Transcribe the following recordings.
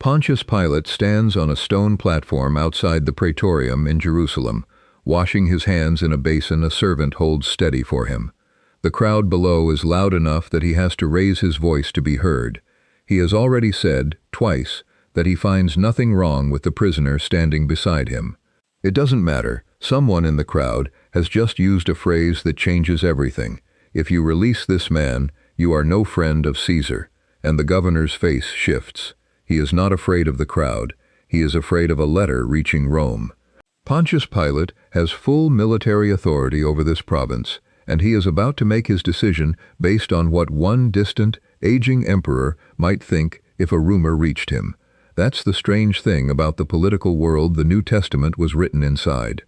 Pontius Pilate stands on a stone platform outside the Praetorium in Jerusalem, washing his hands in a basin a servant holds steady for him. The crowd below is loud enough that he has to raise his voice to be heard. He has already said, twice, that he finds nothing wrong with the prisoner standing beside him. It doesn't matter. Someone in the crowd has just used a phrase that changes everything. If you release this man, you are no friend of Caesar. And the governor's face shifts. He is not afraid of the crowd. He is afraid of a letter reaching Rome. Pontius Pilate has full military authority over this province, and he is about to make his decision based on what one distant, aging emperor might think if a rumor reached him. That's the strange thing about the political world the New Testament was written inside.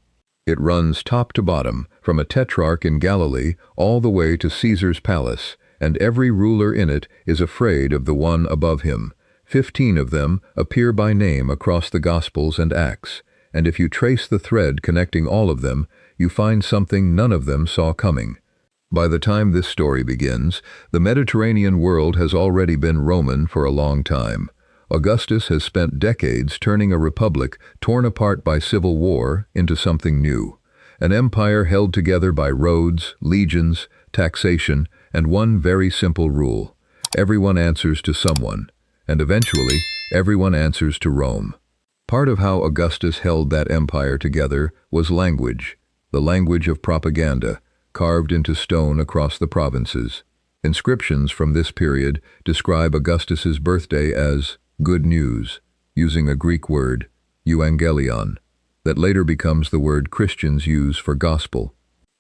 It runs top to bottom, from a tetrarch in Galilee all the way to Caesar's palace, and every ruler in it is afraid of the one above him. 15 of them appear by name across the Gospels and Acts, and if you trace the thread connecting all of them, you find something none of them saw coming. By the time this story begins, the Mediterranean world has already been Roman for a long time. Augustus has spent decades turning a republic torn apart by civil war into something new, an empire held together by roads, legions, taxation, and one very simple rule. Everyone answers to someone, and eventually, everyone answers to Rome. Part of how Augustus held that empire together was language, the language of propaganda, carved into stone across the provinces. Inscriptions from this period describe Augustus's birthday as good news, using a Greek word, euangelion, that later becomes the word Christians use for gospel.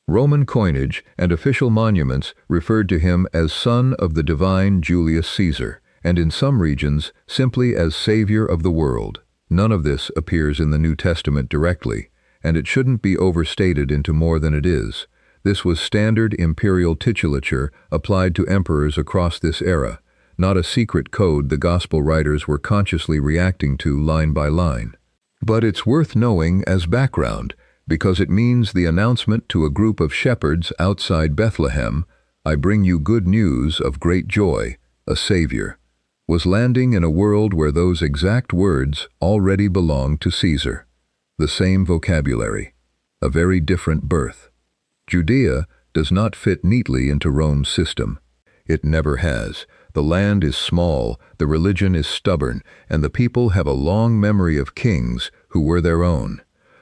Roman coinage and official monuments referred to him as son of the divine Julius Caesar, and in some regions simply as savior of the world. None of this appears in the New Testament directly, and it shouldn't be overstated into more than it is. This was standard imperial titulature applied to emperors across this era, not a secret code the gospel writers were consciously reacting to line by line. But it's worth knowing as background, because it means the announcement to a group of shepherds outside Bethlehem, "I bring you good news of great joy, a Savior," was landing in a world where those exact words already belonged to Caesar. The same vocabulary, a very different birth. Judea does not fit neatly into Rome's system. It never has. The land is small, the religion is stubborn, and the people have a long memory of kings who were their own.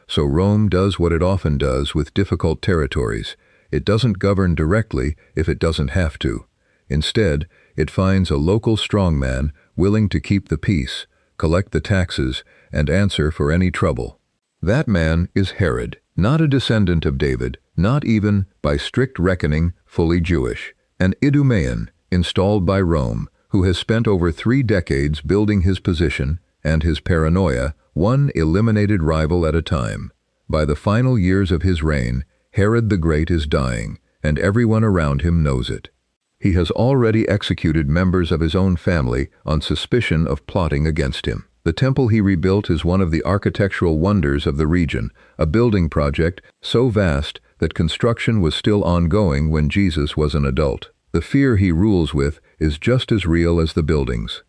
So Rome does what it often does with difficult territories. It doesn't govern directly if it doesn't have to. Instead, it finds a local strongman willing to keep the peace, collect the taxes, and answer for any trouble. That man is Herod, not a descendant of David, not even, by strict reckoning, fully Jewish, an Idumean, installed by Rome, who has spent over 3 decades building his position and his paranoia, one eliminated rival at a time. By the final years of his reign, Herod the Great is dying, and everyone around him knows it. He has already executed members of his own family on suspicion of plotting against him. The temple he rebuilt is one of the architectural wonders of the region, a building project so vast that construction was still ongoing when Jesus was an adult. The fear he rules with is just as real as the buildings.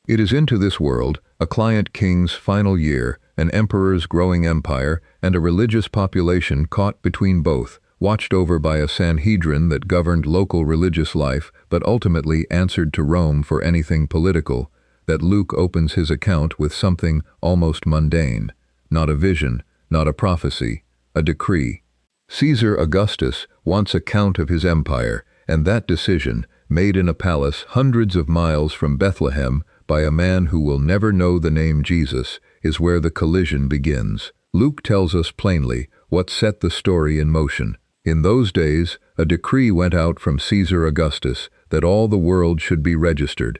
It is into this world, a client king's final year, an emperor's growing empire, and a religious population caught between both, watched over by a Sanhedrin that governed local religious life but ultimately answered to Rome for anything political, that Luke opens his account with something almost mundane, not a vision, not a prophecy, a decree. Caesar Augustus wants a count of his empire, and that decision, made in a palace hundreds of miles from Bethlehem by a man who will never know the name Jesus, is where the collision begins. Luke tells us plainly what set the story in motion. In those days, a decree went out from Caesar Augustus that all the world should be registered.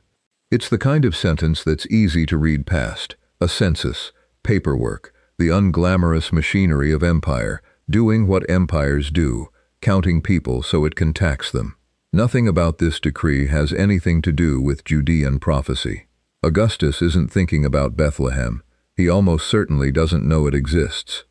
It's the kind of sentence that's easy to read past. A census, paperwork, the unglamorous machinery of empire, doing what empires do, counting people so it can tax them. Nothing about this decree has anything to do with Judean prophecy. Augustus isn't thinking about Bethlehem. He almost certainly doesn't know it exists.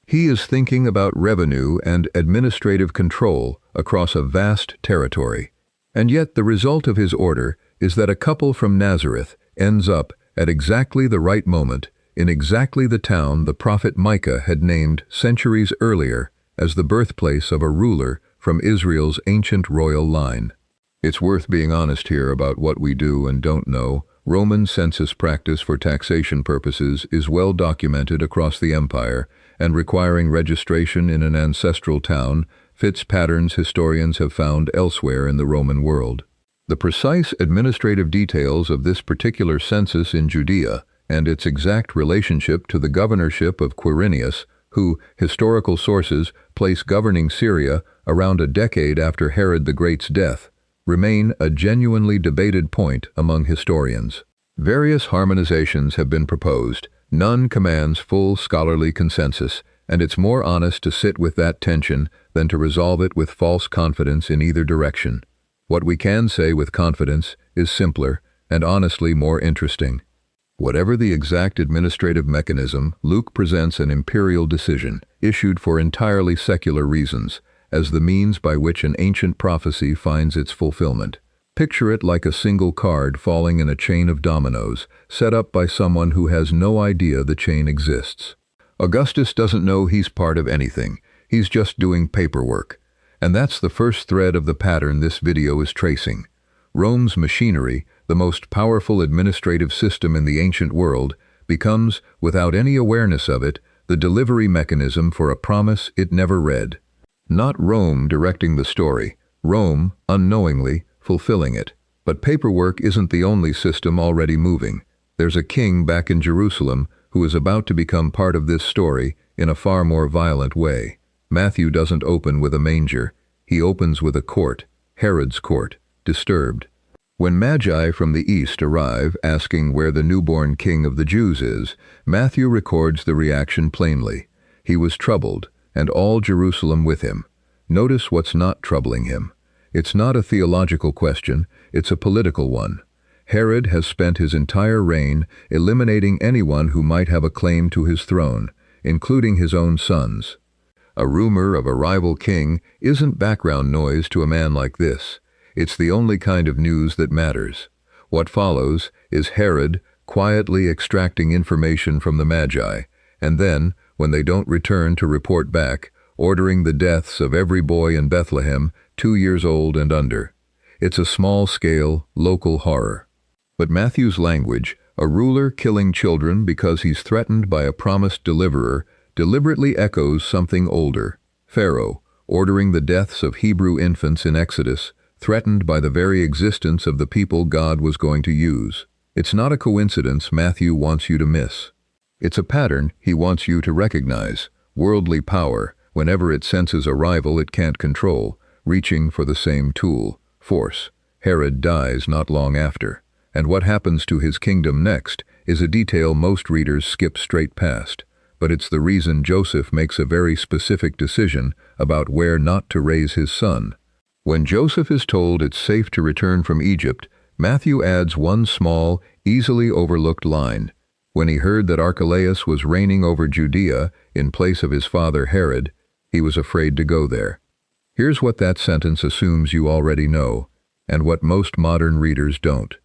He is thinking about revenue and administrative control across a vast territory. And yet the result of his order is that a couple from Nazareth ends up at exactly the right moment, in exactly the town the prophet Micah had named centuries earlier as the birthplace of a ruler from Israel's ancient royal line. It's worth being honest here about what we do and don't know. Roman census practice for taxation purposes is well documented across the empire, and requiring registration in an ancestral town fits patterns historians have found elsewhere in the Roman world. The precise administrative details of this particular census in Judea and its exact relationship to the governorship of Quirinius, who, historical sources, place governing Syria around a decade after Herod the Great's death, remain a genuinely debated point among historians. Various harmonizations have been proposed. None commands full scholarly consensus, and it's more honest to sit with that tension than to resolve it with false confidence in either direction. What we can say with confidence is simpler and honestly more interesting. Whatever the exact administrative mechanism, Luke presents an imperial decision, issued for entirely secular reasons, as the means by which an ancient prophecy finds its fulfillment. Picture it like a single card falling in a chain of dominoes, set up by someone who has no idea the chain exists. Augustus doesn't know he's part of anything. He's just doing paperwork. And that's the first thread of the pattern this video is tracing. Rome's machinery, the most powerful administrative system in the ancient world, becomes, without any awareness of it, the delivery mechanism for a promise it never read. Not Rome directing the story, Rome, unknowingly, fulfilling it. But paperwork isn't the only system already moving. There's a king back in Jerusalem who is about to become part of this story in a far more violent way. Matthew doesn't open with a manger. He opens with a court, Herod's court, disturbed. When Magi from the east arrive asking where the newborn king of the Jews is, Matthew records the reaction plainly. He was troubled, and all Jerusalem with him. Notice what's not troubling him. It's not a theological question, it's a political one. Herod has spent his entire reign eliminating anyone who might have a claim to his throne, including his own sons. A rumor of a rival king isn't background noise to a man like this. It's the only kind of news that matters. What follows is Herod quietly extracting information from the Magi, and then, when they don't return to report back, ordering the deaths of every boy in Bethlehem 2 years old and under. It's a small-scale, local horror. But Matthew's language, a ruler killing children because he's threatened by a promised deliverer, deliberately echoes something older. Pharaoh, ordering the deaths of Hebrew infants in Exodus, threatened by the very existence of the people God was going to use. It's not a coincidence Matthew wants you to miss. It's a pattern he wants you to recognize. Worldly power, whenever it senses a rival it can't control, reaching for the same tool, force. Herod dies not long after. And what happens to his kingdom next is a detail most readers skip straight past. But it's the reason Joseph makes a very specific decision about where not to raise his son. When Joseph is told it's safe to return from Egypt, Matthew adds one small, easily overlooked line. When he heard that Archelaus was reigning over Judea in place of his father Herod, he was afraid to go there. Here's what that sentence assumes you already know, and what most modern readers don't.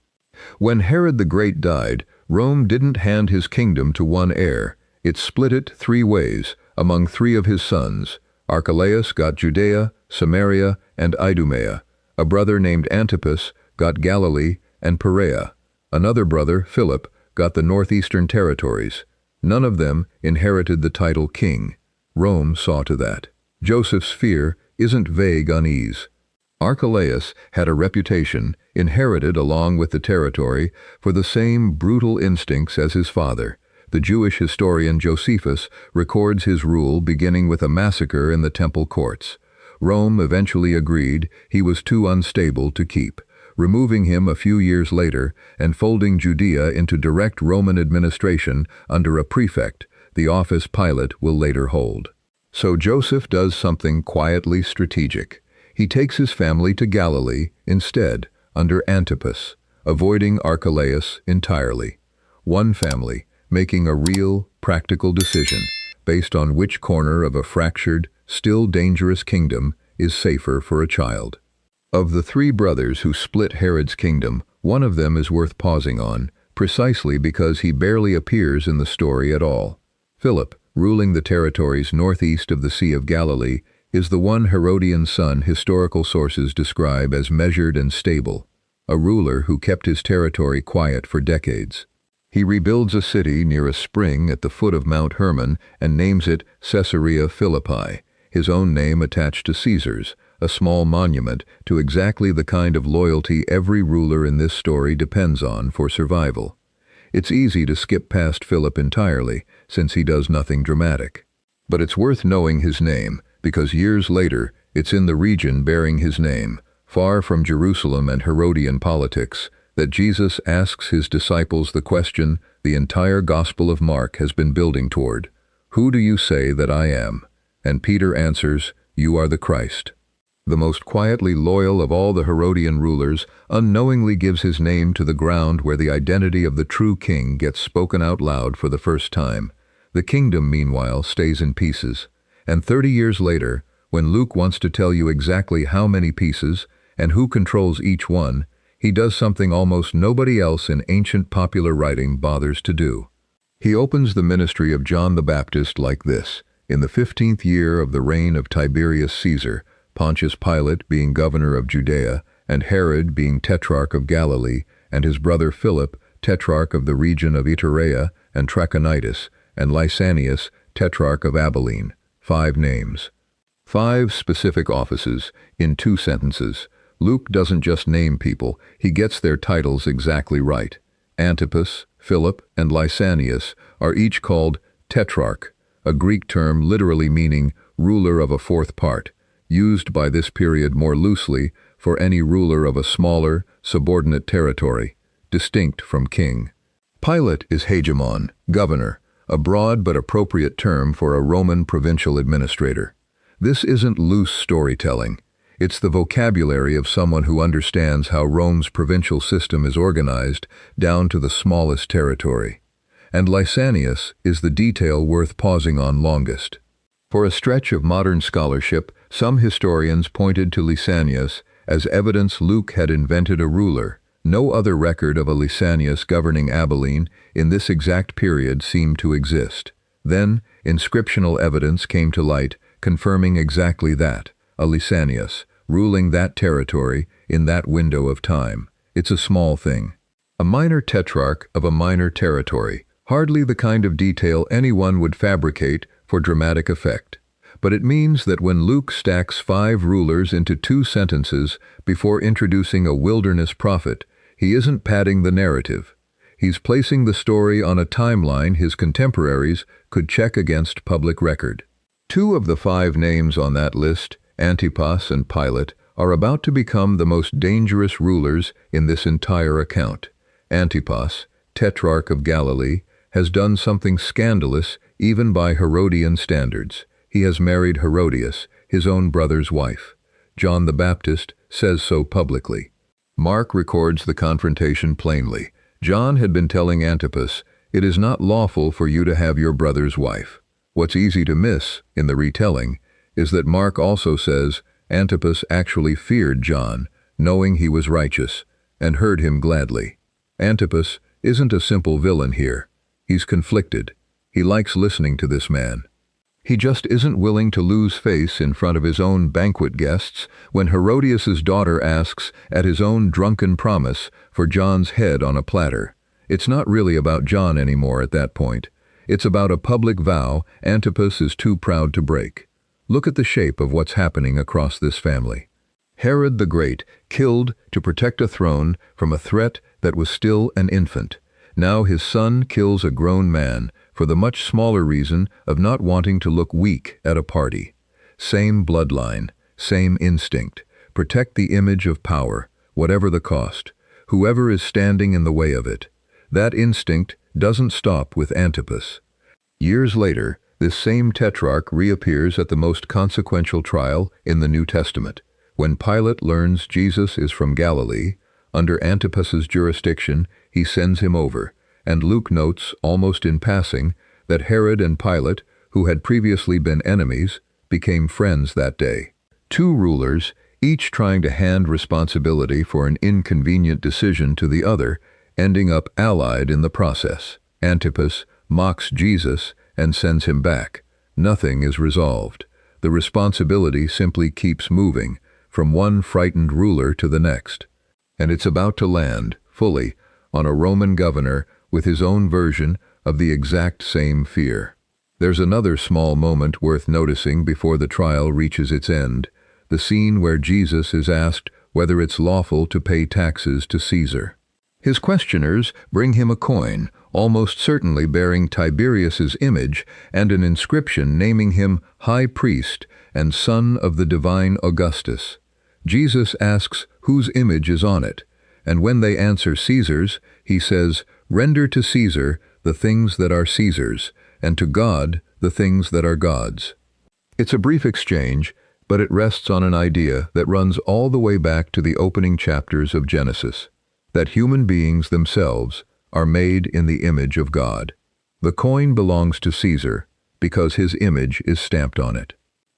When Herod the Great died, Rome didn't hand his kingdom to one heir. It split it 3 ways, among 3 of his sons. Archelaus got Judea, Samaria, and Idumea. A brother named Antipas got Galilee and Perea. Another brother, Philip, got the northeastern territories. None of them inherited the title king. Rome saw to that. Joseph's fear isn't vague unease. Archelaus had a reputation, inherited along with the territory, for the same brutal instincts as his father. The Jewish historian Josephus records his rule beginning with a massacre in the temple courts. Rome eventually agreed he was too unstable to keep, removing him a few years later and folding Judea into direct Roman administration under a prefect, the office Pilate will later hold. So Joseph does something quietly strategic. He takes his family to Galilee instead, under Antipas, avoiding Archelaus entirely. One family, making a real, practical decision based on which corner of a fractured, still dangerous kingdom is safer for a child. Of the 3 brothers who split Herod's kingdom, one of them is worth pausing on, precisely because he barely appears in the story at all. Philip, ruling the territories northeast of the Sea of Galilee, is the one Herodian son historical sources describe as measured and stable, a ruler who kept his territory quiet for decades. He rebuilds a city near a spring at the foot of Mount Hermon and names it Caesarea Philippi, his own name attached to Caesar's, a small monument to exactly the kind of loyalty every ruler in this story depends on for survival. It's easy to skip past Philip entirely, since he does nothing dramatic. But it's worth knowing his name, because years later, it's in the region bearing his name, far from Jerusalem and Herodian politics, that Jesus asks his disciples the question the entire Gospel of Mark has been building toward. Who do you say that I am? And Peter answers, You are the Christ. The most quietly loyal of all the Herodian rulers unknowingly gives his name to the ground where the identity of the true king gets spoken out loud for the first time. The kingdom, meanwhile, stays in pieces. And 30 years later, when Luke wants to tell you exactly how many pieces and who controls each one, he does something almost nobody else in ancient popular writing bothers to do. He opens the ministry of John the Baptist like this: in the 15th year of the reign of Tiberius Caesar, Pontius Pilate being governor of Judea, and Herod being tetrarch of Galilee, and his brother Philip, tetrarch of the region of Iturea and Trachonitis, and Lysanias, tetrarch of Abilene. 5 names. 5 specific offices, in 2 sentences. Luke doesn't just name people, he gets their titles exactly right. Antipas, Philip, and Lysanias are each called tetrarch, a Greek term literally meaning ruler of a fourth part, used by this period more loosely for any ruler of a smaller, subordinate territory, distinct from king. Pilate is hegemon, governor, a broad but appropriate term for a Roman provincial administrator. This isn't loose storytelling. It's the vocabulary of someone who understands how Rome's provincial system is organized down to the smallest territory. And Lysanias is the detail worth pausing on longest. For a stretch of modern scholarship, some historians pointed to Lysanias as evidence Luke had invented a ruler. No other record of a Lysanias governing Abilene in this exact period seemed to exist. Then, inscriptional evidence came to light, confirming exactly that, a Lysanias, ruling that territory in that window of time. It's a small thing. A minor tetrarch of a minor territory, hardly the kind of detail anyone would fabricate for dramatic effect. But it means that when Luke stacks 5 rulers into 2 sentences before introducing a wilderness prophet, he isn't padding the narrative. He's placing the story on a timeline his contemporaries could check against public record. 2 of the 5 names on that list, Antipas and Pilate, are about to become the most dangerous rulers in this entire account. Antipas, tetrarch of Galilee, has done something scandalous even by Herodian standards. He has married Herodias, his own brother's wife. John the Baptist says so publicly. Mark records the confrontation plainly. John had been telling Antipas, "It is not lawful for you to have your brother's wife." What's easy to miss in the retelling is that Mark also says Antipas actually feared John, knowing he was righteous, and heard him gladly. Antipas isn't a simple villain here. He's conflicted. He likes listening to this man. He just isn't willing to lose face in front of his own banquet guests when Herodias' daughter asks, at his own drunken promise, for John's head on a platter. It's not really about John anymore at that point. It's about a public vow Antipas is too proud to break. Look at the shape of what's happening across this family. Herod the Great, killed to protect a throne from a threat that was still an infant. Now his son kills a grown man for the much smaller reason of not wanting to look weak at a party. Same bloodline, same instinct. Protect the image of power, whatever the cost, whoever is standing in the way of it. That instinct doesn't stop with Antipas. Years later, this same tetrarch reappears at the most consequential trial in the New Testament. When Pilate learns Jesus is from Galilee, under Antipas's jurisdiction, he sends him over, and Luke notes, almost in passing, that Herod and Pilate, who had previously been enemies, became friends that day. 2 rulers, each trying to hand responsibility for an inconvenient decision to the other, ending up allied in the process. Antipas mocks Jesus and sends him back. Nothing is resolved. The responsibility simply keeps moving from one frightened ruler to the next. And it's about to land, fully, on a Roman governor with his own version of the exact same fear. There's another small moment worth noticing before the trial reaches its end, the scene where Jesus is asked whether it's lawful to pay taxes to Caesar. His questioners bring him a coin, almost certainly bearing Tiberius's image, and an inscription naming him High Priest and Son of the Divine Augustus. Jesus asks whose image is on it, and when they answer Caesar's, he says, "Render to Caesar the things that are Caesar's, and to God the things that are God's." It's a brief exchange, but it rests on an idea that runs all the way back to the opening chapters of Genesis, that human beings themselves are made in the image of God. The coin belongs to Caesar because his image is stamped on it.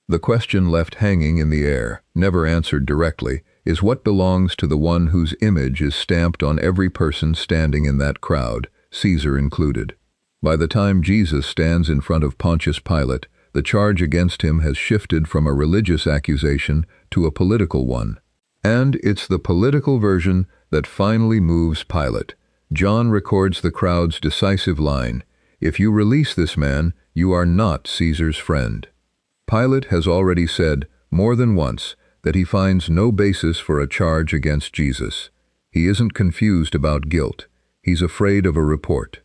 The question left hanging in the air, never answered directly, is what belongs to the one whose image is stamped on every person standing in that crowd, Caesar included. By the time Jesus stands in front of Pontius Pilate, the charge against him has shifted from a religious accusation to a political one. And it's the political version that finally moves Pilate. John records the crowd's decisive line, "If you release this man, you are not Caesar's friend." Pilate has already said, more than once, that he finds no basis for a charge against Jesus. He isn't confused about guilt. He's afraid of a report.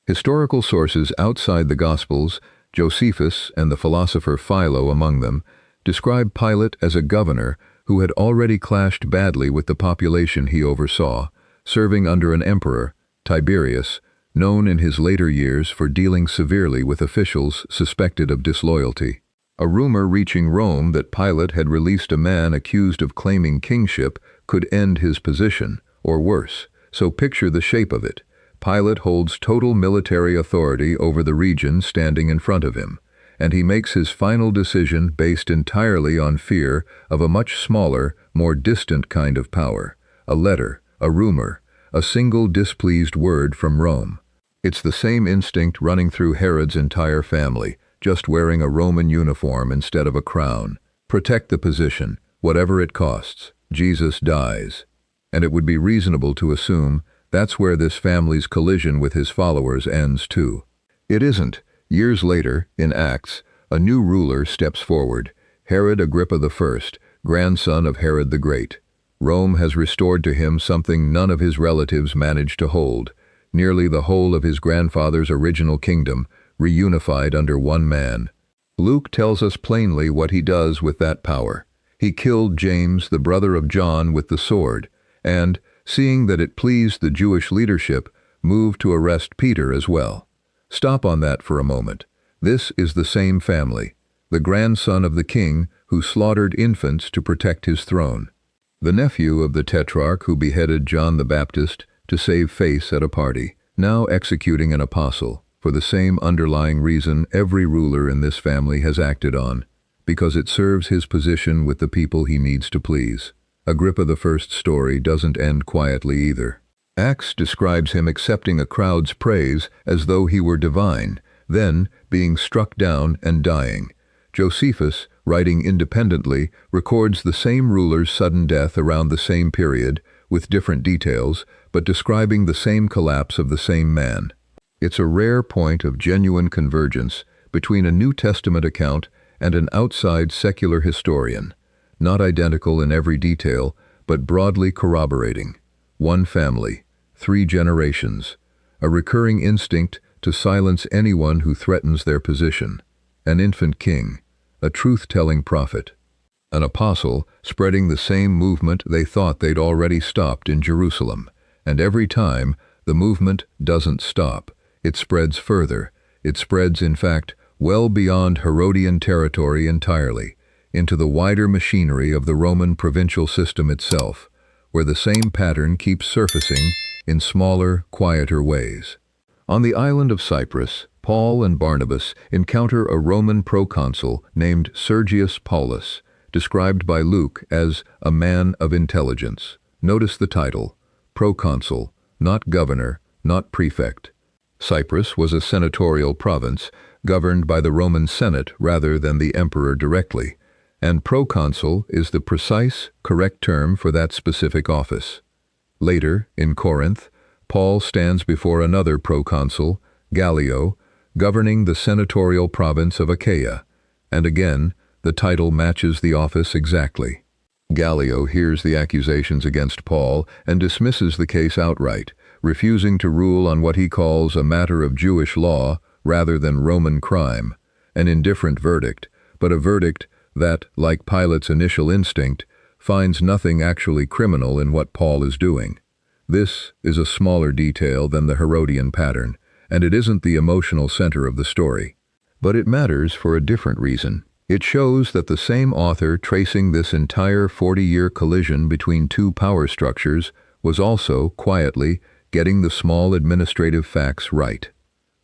Historical sources outside the Gospels, Josephus and the philosopher Philo among them, describe Pilate as a governor who had already clashed badly with the population he oversaw, serving under an emperor, Tiberius, known in his later years for dealing severely with officials suspected of disloyalty. A rumor reaching Rome that Pilate had released a man accused of claiming kingship could end his position, or worse, so picture the shape of it. Pilate holds total military authority over the region standing in front of him, and he makes his final decision based entirely on fear of a much smaller, more distant kind of power, a letter, a rumor, a single displeased word from Rome. It's the same instinct running through Herod's entire family, just wearing a Roman uniform instead of a crown. Protect the position, whatever it costs. Jesus dies. And it would be reasonable to assume that's where this family's collision with his followers ends too. It isn't. Years later, in Acts, a new ruler steps forward, Herod Agrippa I, grandson of Herod the Great. Rome has restored to him something none of his relatives managed to hold, nearly the whole of his grandfather's original kingdom, reunified under one man. Luke tells us plainly what he does with that power. He killed James, the brother of John, with the sword, and, seeing that it pleased the Jewish leadership, moved to arrest Peter as well. Stop on that for a moment. This is the same family, the grandson of the king who slaughtered infants to protect his throne, the nephew of the tetrarch who beheaded John the Baptist to save face at a party, now executing an apostle, for the same underlying reason every ruler in this family has acted on, because it serves his position with the people he needs to please. Agrippa I's story doesn't end quietly either. Acts describes him accepting a crowd's praise as though he were divine, then being struck down and dying. Josephus, writing independently, records the same ruler's sudden death around the same period, with different details, but describing the same collapse of the same man. It's a rare point of genuine convergence between a New Testament account and an outside secular historian, not identical in every detail, but broadly corroborating. One family, 3 generations, a recurring instinct to silence anyone who threatens their position, an infant king, a truth-telling prophet, an apostle spreading the same movement they thought they'd already stopped in Jerusalem, and every time the movement doesn't stop. It spreads further. It spreads, in fact, well beyond Herodian territory entirely, into the wider machinery of the Roman provincial system itself, where the same pattern keeps surfacing in smaller, quieter ways. On the island of Cyprus, Paul and Barnabas encounter a Roman proconsul named Sergius Paulus, described by Luke as a man of intelligence. Notice the title, proconsul, not governor, not prefect. Cyprus was a senatorial province, governed by the Roman Senate rather than the emperor directly, and proconsul is the precise, correct term for that specific office. Later, in Corinth, Paul stands before another proconsul, Gallio, governing the senatorial province of Achaia, and again, the title matches the office exactly. Gallio hears the accusations against Paul and dismisses the case outright, refusing to rule on what he calls a matter of Jewish law rather than Roman crime, an indifferent verdict, but a verdict that, like Pilate's initial instinct, finds nothing actually criminal in what Paul is doing. This is a smaller detail than the Herodian pattern, and it isn't the emotional center of the story. But it matters for a different reason. It shows that the same author tracing this entire 40-year collision between two power structures was also, quietly, getting the small administrative facts right,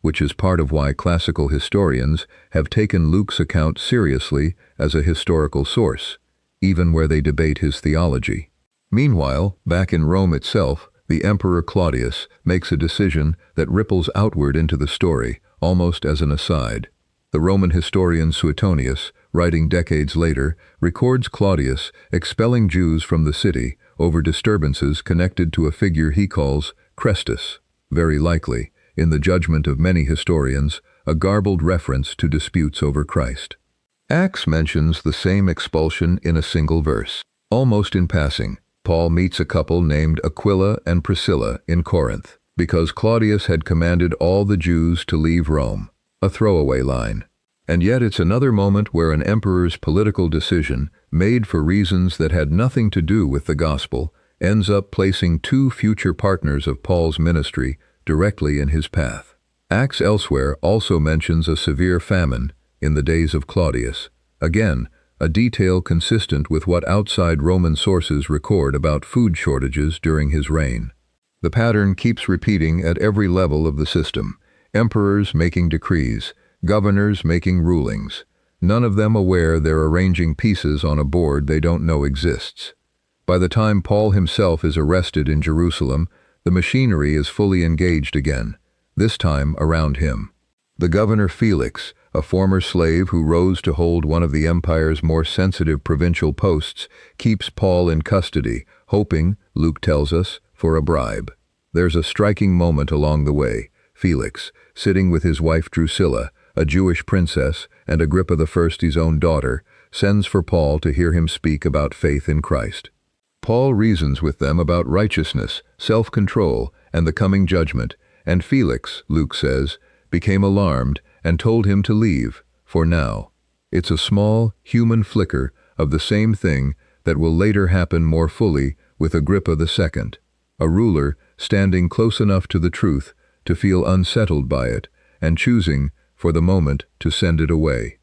which is part of why classical historians have taken Luke's account seriously as a historical source, even where they debate his theology. Meanwhile, back in Rome itself, the Emperor Claudius makes a decision that ripples outward into the story, almost as an aside. The Roman historian Suetonius, writing decades later, records Claudius expelling Jews from the city over disturbances connected to a figure he calls Christus, very likely, in the judgment of many historians, a garbled reference to disputes over Christ. Acts mentions the same expulsion in a single verse. Almost in passing, Paul meets a couple named Aquila and Priscilla in Corinth, because Claudius had commanded all the Jews to leave Rome, a throwaway line. And yet it's another moment where an emperor's political decision, made for reasons that had nothing to do with the gospel, ends up placing two future partners of Paul's ministry directly in his path. Acts elsewhere also mentions a severe famine in the days of Claudius, again, a detail consistent with what outside Roman sources record about food shortages during his reign. The pattern keeps repeating at every level of the system, emperors making decrees, governors making rulings, none of them aware they're arranging pieces on a board they don't know exists. By the time Paul himself is arrested in Jerusalem, the machinery is fully engaged again, this time around him. The governor Felix, a former slave who rose to hold one of the empire's more sensitive provincial posts, keeps Paul in custody, hoping, Luke tells us, for a bribe. There's a striking moment along the way. Felix, sitting with his wife Drusilla, a Jewish princess, and Agrippa I, his own daughter, sends for Paul to hear him speak about faith in Christ. Paul reasons with them about righteousness, self-control, and the coming judgment, and Felix, Luke says, became alarmed and told him to leave, for now. It's a small, human flicker of the same thing that will later happen more fully with Agrippa II, a ruler standing close enough to the truth to feel unsettled by it and choosing, for the moment, to send it away.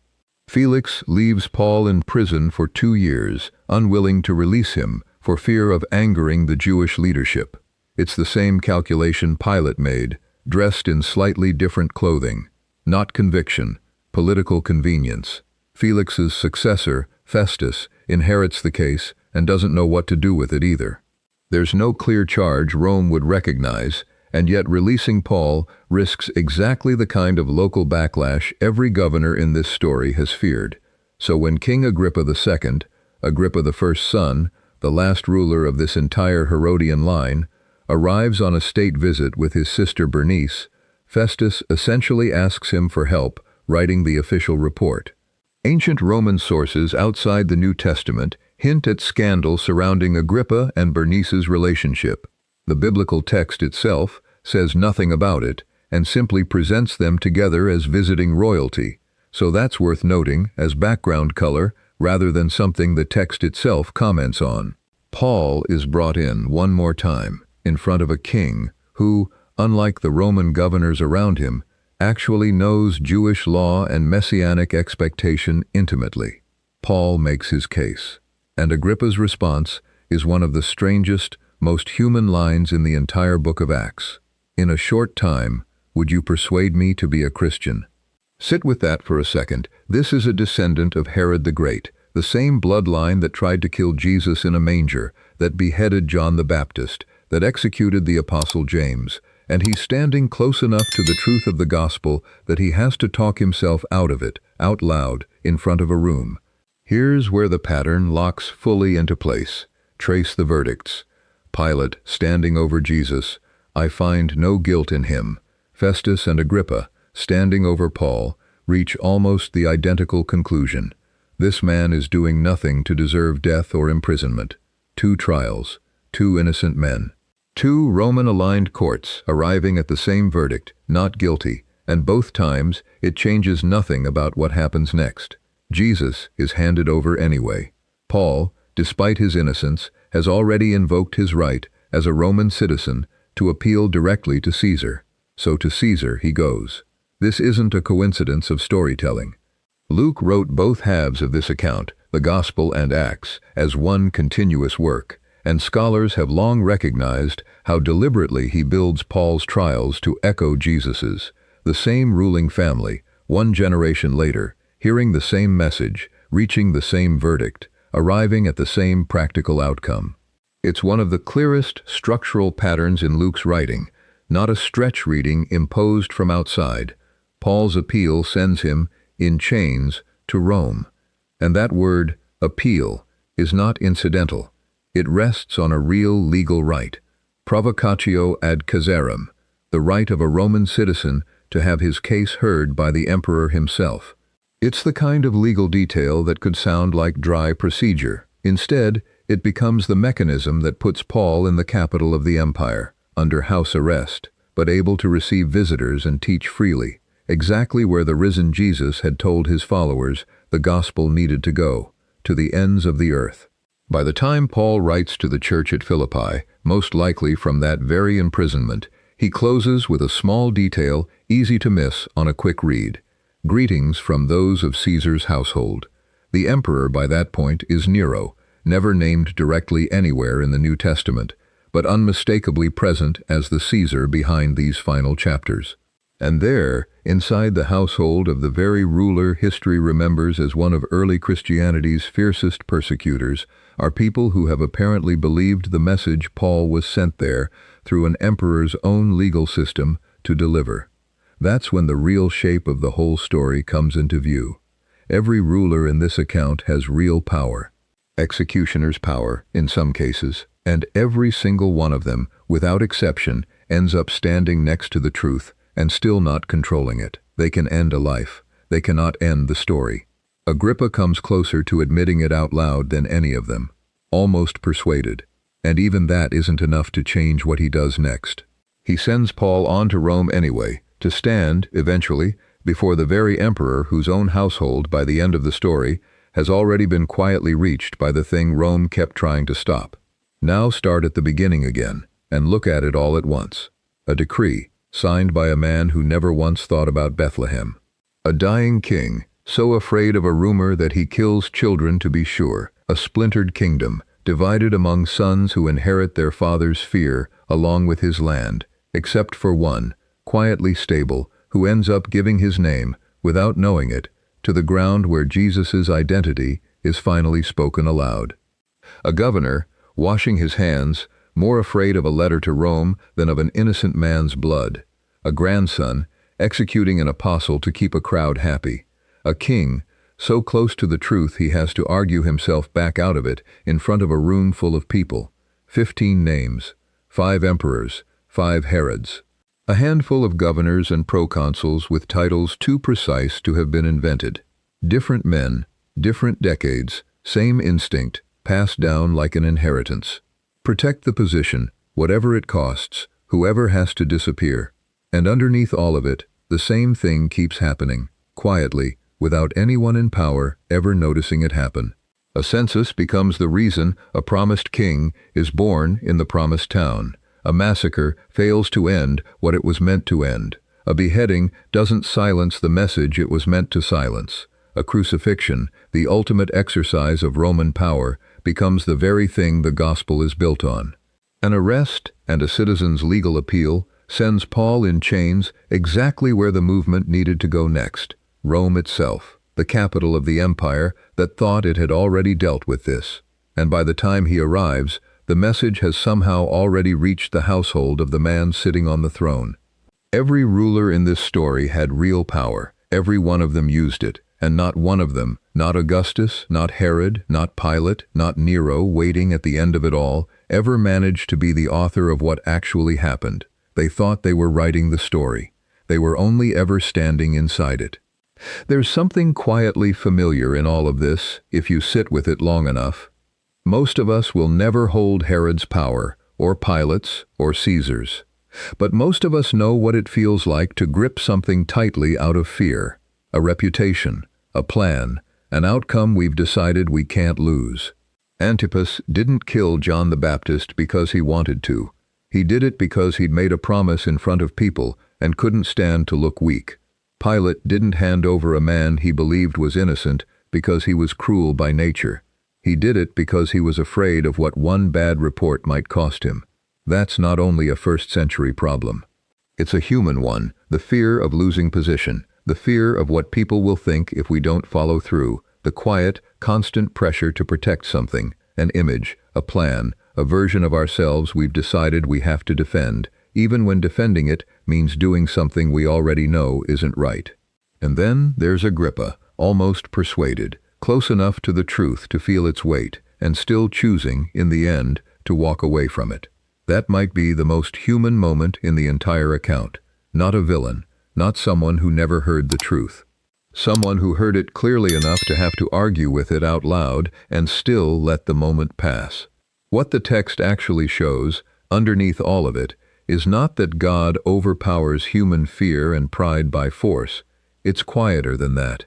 Felix leaves Paul in prison for 2 years, unwilling to release him for fear of angering the Jewish leadership. It's the same calculation Pilate made, dressed in slightly different clothing. Not conviction, political convenience. Felix's successor, Festus, inherits the case and doesn't know what to do with it either. There's no clear charge Rome would recognize, and yet releasing Paul risks exactly the kind of local backlash every governor in this story has feared. So when King Agrippa II, Agrippa I's son, the last ruler of this entire Herodian line, arrives on a state visit with his sister Bernice, Festus essentially asks him for help writing the official report. Ancient Roman sources outside the New Testament hint at scandal surrounding Agrippa and Bernice's relationship. The biblical text itself says nothing about it and simply presents them together as visiting royalty, so that's worth noting as background color rather than something the text itself comments on. Paul is brought in one more time in front of a king who, unlike the Roman governors around him, actually knows Jewish law and messianic expectation intimately. Paul makes his case, and Agrippa's response is one of the strangest, most human lines in the entire book of Acts. "In a short time, would you persuade me to be a Christian?" Sit with that for a second. This is a descendant of Herod the Great, the same bloodline that tried to kill Jesus in a manger, that beheaded John the Baptist, that executed the Apostle James, and he's standing close enough to the truth of the gospel that he has to talk himself out of it, out loud, in front of a room. Here's where the pattern locks fully into place. Trace the verdicts. Pilate, standing over Jesus, "I find no guilt in him." Festus and Agrippa, standing over Paul, reach almost the identical conclusion. This man is doing nothing to deserve death or imprisonment. 2 trials, 2 innocent men. 2 Roman-aligned courts arriving at the same verdict, not guilty, and both times it changes nothing about what happens next. Jesus is handed over anyway. Paul, despite his innocence, has already invoked his right, as a Roman citizen, to appeal directly to Caesar. So to Caesar he goes. This isn't a coincidence of storytelling. Luke wrote both halves of this account, the Gospel and Acts, as one continuous work, and scholars have long recognized how deliberately he builds Paul's trials to echo Jesus's. The same ruling family, 1 generation later, hearing the same message, reaching the same verdict, arriving at the same practical outcome. It's one of the clearest structural patterns in Luke's writing, not a stretch reading imposed from outside. Paul's appeal sends him, in chains, to Rome. And that word, appeal, is not incidental. It rests on a real legal right, provocatio ad Caesarem, the right of a Roman citizen to have his case heard by the emperor himself. It's the kind of legal detail that could sound like dry procedure. Instead, it becomes the mechanism that puts Paul in the capital of the empire, under house arrest, but able to receive visitors and teach freely, exactly where the risen Jesus had told his followers the gospel needed to go, to the ends of the earth. By the time Paul writes to the church at Philippi, most likely from that very imprisonment, he closes with a small detail easy to miss on a quick read. Greetings from those of Caesar's household. The emperor by that point is Nero, never named directly anywhere in the New Testament, but unmistakably present as the Caesar behind these final chapters. And there, inside the household of the very ruler history remembers as one of early Christianity's fiercest persecutors, are people who have apparently believed the message Paul was sent there through an emperor's own legal system to deliver. That's when the real shape of the whole story comes into view. Every ruler in this account has real power, executioner's power in some cases, and every single one of them, without exception, ends up standing next to the truth and still not controlling it. They can end a life. They cannot end the story. Agrippa comes closer to admitting it out loud than any of them, almost persuaded. And even that isn't enough to change what he does next. He sends Paul on to Rome anyway, to stand, eventually, before the very emperor whose own household, by the end of the story, has already been quietly reached by the thing Rome kept trying to stop. Now start at the beginning again, and look at it all at once. A decree, signed by a man who never once thought about Bethlehem. A dying king, so afraid of a rumor that he kills children to be sure. A splintered kingdom, divided among sons who inherit their father's fear along with his land, except for one, quietly stable, who ends up giving his name, without knowing it, to the ground where Jesus' identity is finally spoken aloud. A governor, washing his hands, more afraid of a letter to Rome than of an innocent man's blood. A grandson, executing an apostle to keep a crowd happy. A king, so close to the truth he has to argue himself back out of it in front of a room full of people. 15 names, 5 emperors, 5 Herods. A handful of governors and proconsuls with titles too precise to have been invented. Different men, different decades, same instinct, passed down like an inheritance. Protect the position, whatever it costs, whoever has to disappear. And underneath all of it, the same thing keeps happening, quietly, without anyone in power ever noticing it happen. A census becomes the reason a promised king is born in the promised town. A massacre fails to end what it was meant to end. A beheading doesn't silence the message it was meant to silence. A crucifixion, the ultimate exercise of Roman power, becomes the very thing the gospel is built on. An arrest and a citizen's legal appeal sends Paul in chains exactly where the movement needed to go next. Rome itself, the capital of the empire that thought it had already dealt with this. And by the time he arrives, The message has somehow already reached the household of the man sitting on the throne. Every ruler in this story had real power. Every one of them used it, and not one of them, not Augustus, not Herod, not Pilate, not Nero, waiting at the end of it all, ever managed to be the author of what actually happened. They thought they were writing the story. They were only ever standing inside it. There's something quietly familiar in all of this, if you sit with it long enough. Most of us will never hold Herod's power, or Pilate's, or Caesar's. But most of us know what it feels like to grip something tightly out of fear. A reputation, a plan, an outcome we've decided we can't lose. Antipas didn't kill John the Baptist because he wanted to. He did it because he'd made a promise in front of people and couldn't stand to look weak. Pilate didn't hand over a man he believed was innocent because he was cruel by nature. He did it because he was afraid of what one bad report might cost him. That's not only a first-century problem. It's a human one, the fear of losing position, the fear of what people will think if we don't follow through, the quiet, constant pressure to protect something, an image, a plan, a version of ourselves we've decided we have to defend, even when defending it means doing something we already know isn't right. And then there's Agrippa, almost persuaded, close enough to the truth to feel its weight, and still choosing, in the end, to walk away from it. That might be the most human moment in the entire account. Not a villain, not someone who never heard the truth. Someone who heard it clearly enough to have to argue with it out loud and still let the moment pass. What the text actually shows, underneath all of it, is not that God overpowers human fear and pride by force. It's quieter than that.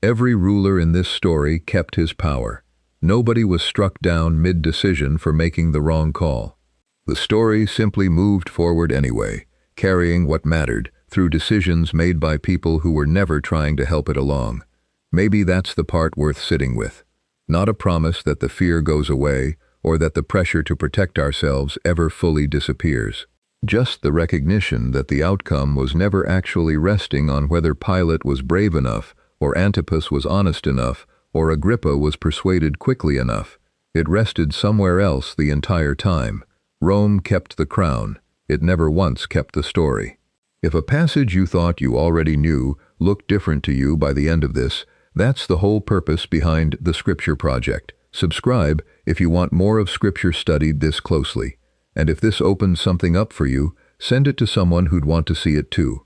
Every ruler in this story kept his power. Nobody was struck down mid-decision for making the wrong call. The story simply moved forward anyway, carrying what mattered through decisions made by people who were never trying to help it along. Maybe that's the part worth sitting with. Not a promise that the fear goes away or that the pressure to protect ourselves ever fully disappears. Just the recognition that the outcome was never actually resting on whether Pilate was brave enough, or Antipas was honest enough, or Agrippa was persuaded quickly enough. It rested somewhere else the entire time. Rome kept the crown. It never once kept the story. If a passage you thought you already knew looked different to you by the end of this, that's the whole purpose behind the Scripture Project. Subscribe if you want more of Scripture studied this closely. And if this opens something up for you, send it to someone who'd want to see it too.